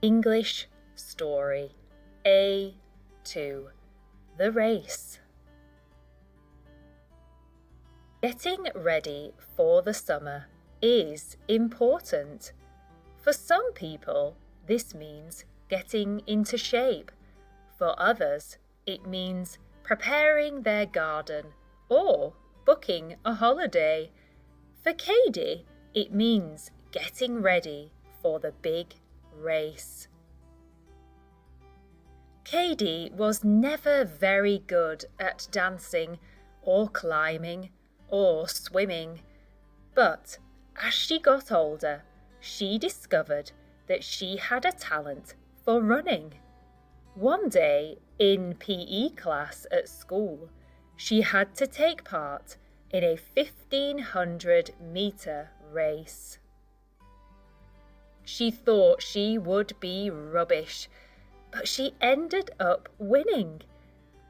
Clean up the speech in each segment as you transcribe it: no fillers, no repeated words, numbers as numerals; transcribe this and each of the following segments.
English Story A2 The Race. Getting ready for the summer is important. For some people, this means getting into shape. For others, it means preparing their garden or booking a holiday. For Kadi, it means getting ready for the big race. Kadi was never very good at dancing or climbing or swimming, but as she got older, she discovered that she had a talent for running. One day in PE class at school, she had to take part in a 1,500-meter race. She thought she would be rubbish, but she ended up winning.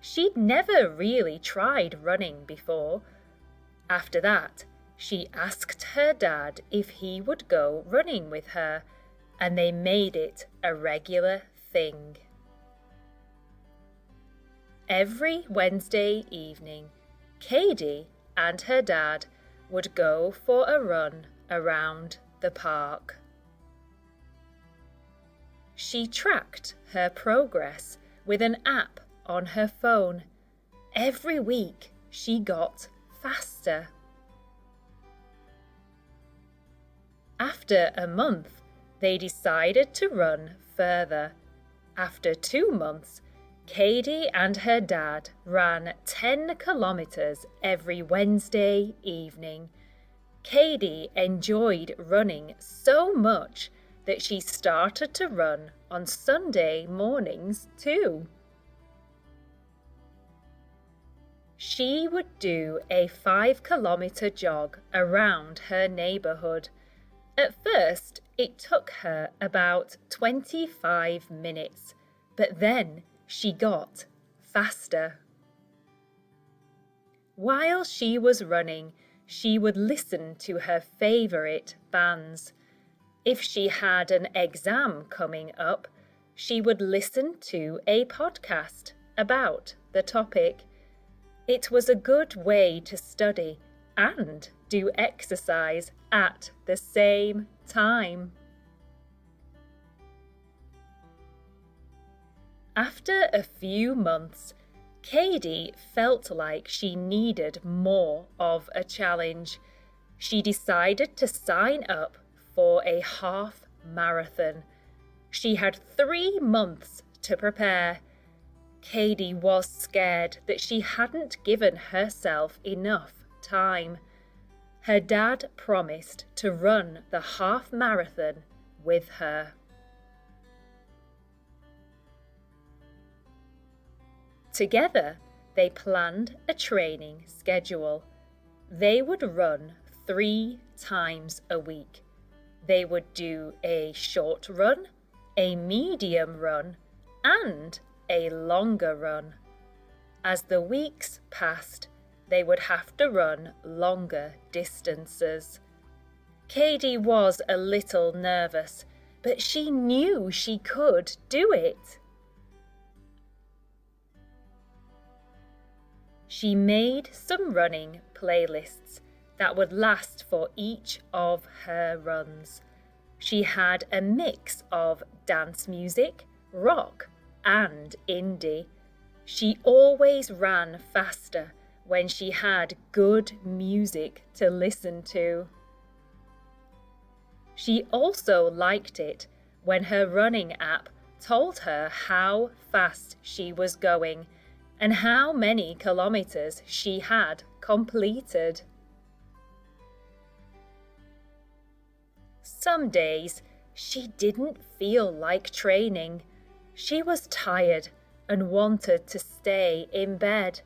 She'd never really tried running before. After that, she asked her dad if he would go running with her, and they made it a regular thing. Every Wednesday evening, Kadi and her dad would go for a run around the park. She tracked her progress with an app on her phone. Every week she got faster. After a month, they decided to run further. After 2 months, Kadi and her dad ran 10 kilometers every Wednesday evening. Kadi enjoyed running so much that she started to run on Sunday mornings too. She would do a 5-kilometer jog around her neighborhood. At first, it took her about 25 minutes, but then she got faster. While she was running, she would listen to her favorite bands. If she had an exam coming up, she would listen to a podcast about the topic. It was a good way to study and do exercise at the same time. After a few months, Kadi felt like she needed more of a challenge. She decided to sign up for a half marathon. She had 3 months to prepare. Kadi was scared that she hadn't given herself enough time. Her dad promised to run the half marathon with her. Together, they planned a training schedule. They would run 3 times a week. They would do a short run, a medium run, and a longer run. As the weeks passed, they would have to run longer distances. Kadi was a little nervous, but she knew she could do it. She made some running playlists that would last for each of her runs. She had a mix of dance music, rock, and indie. She always ran faster when she had good music to listen to. She also liked it when her running app told her how fast she was going and how many kilometers she had completed. Some days she didn't feel like training. She was tired and wanted to stay in bed.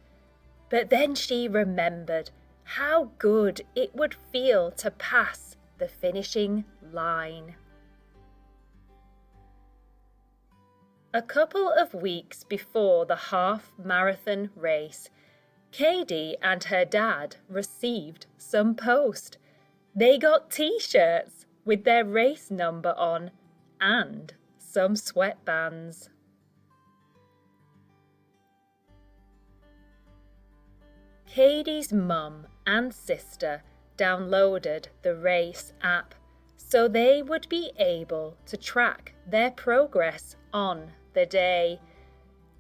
But then she remembered how good it would feel to pass the finishing line. A couple of weeks before the half-marathon race, Kadi and her dad received some post. They got t-shirts with their race number on and some sweatbands. Kadi's mum and sister downloaded the race app so they would be able to track their progress on the day.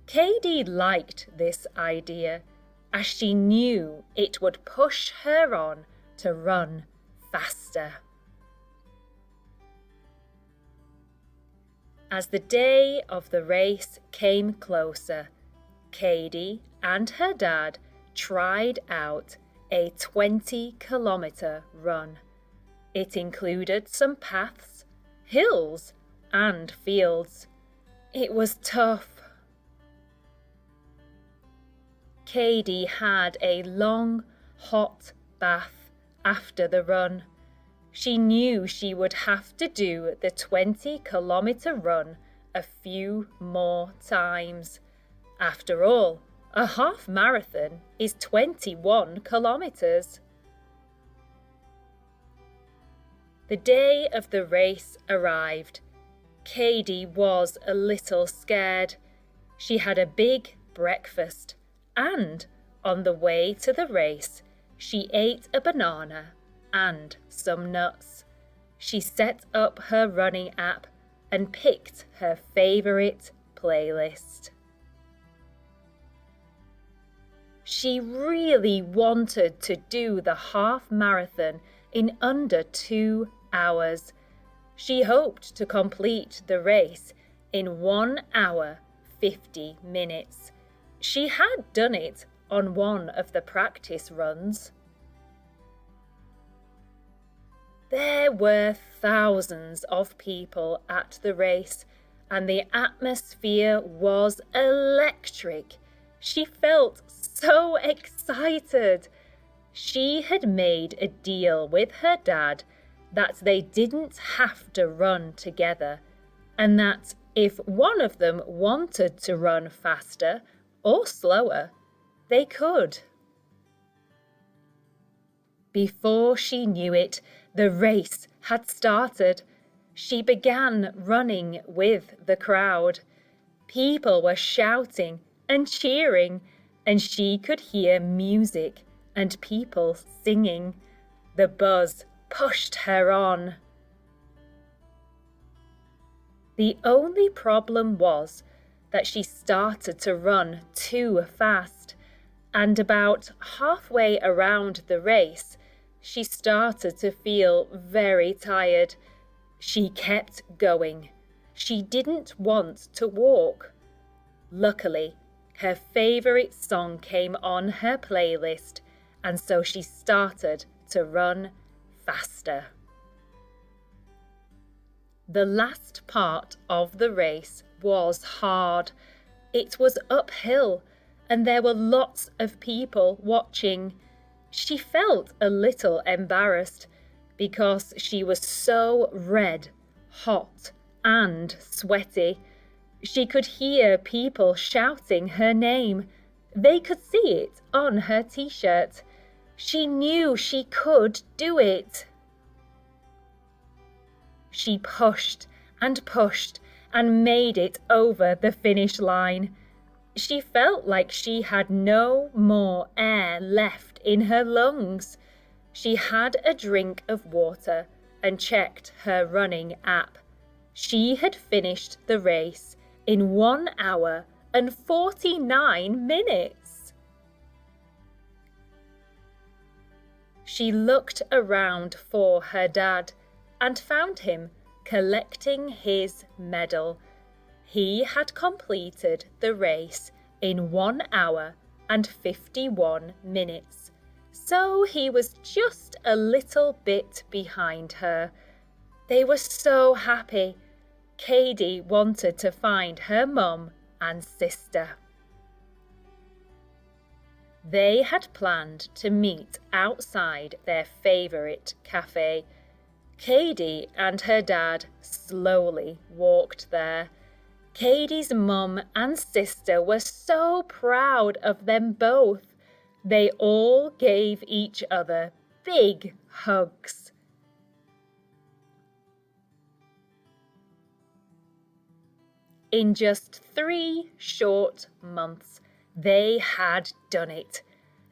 Kadi liked this idea as she knew it would push her on to run faster. As the day of the race came closer, Kadi and her dad tried out a 20-kilometer run. It included some paths, hills, and fields. It was tough. Kadi had a long, hot bath after the run. She knew she would have to do the 20-kilometer run a few more times. After all, a half marathon is 21 kilometers. The day of the race arrived. Kadi was a little scared. She had a big breakfast, and on the way to the race, she ate a banana and some nuts. She set up her running app and picked her favorite playlist. She really wanted to do the half marathon in under 2 hours. She hoped to complete the race in 1 hour, 50 minutes. She had done it on one of the practice runs. There were thousands of people at the race, and the atmosphere was electric. She felt so excited. She had made a deal with her dad that they didn't have to run together, and that if one of them wanted to run faster or slower, they could. Before she knew it, the race had started. She began running with the crowd. People were shouting and cheering, and she could hear music and people singing. The buzz pushed her on. The only problem was that she started to run too fast, and about halfway around the race, she started to feel very tired. She kept going. She didn't want to walk. Luckily, her favorite song came on her playlist, and so she started to run faster. The last part of the race was hard. It was uphill, and there were lots of people watching. She felt a little embarrassed because she was so red, hot, and sweaty. She could hear people shouting her name. They could see it on her t-shirt. She knew she could do it. She pushed and made it over the finish line. She felt like she had no more air left in her lungs. She had a drink of water and checked her running app. She had finished the race in 1 hour and 49 minutes. She looked around for her dad and found him collecting his medal. He had completed the race in 1 hour and 51 minutes, so he was just a little bit behind her. They were so happy. Kadi wanted to find her mum and sister. They had planned to meet outside their favourite cafe. Kadi and her dad slowly walked there. Kadi's mum and sister were so proud of them both. They all gave each other big hugs. In just 3 short months, they had done it.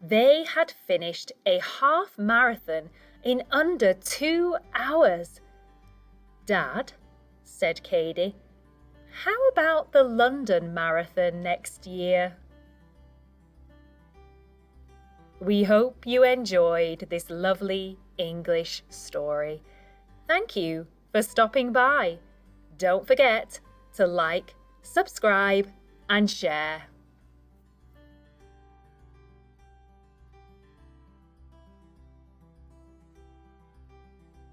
They had finished a half marathon in under 2 hours. Dad, said Kadi, how about the London Marathon next year? We hope you enjoyed this lovely English story. Thank you for stopping by. Don't forget to like, subscribe, and share.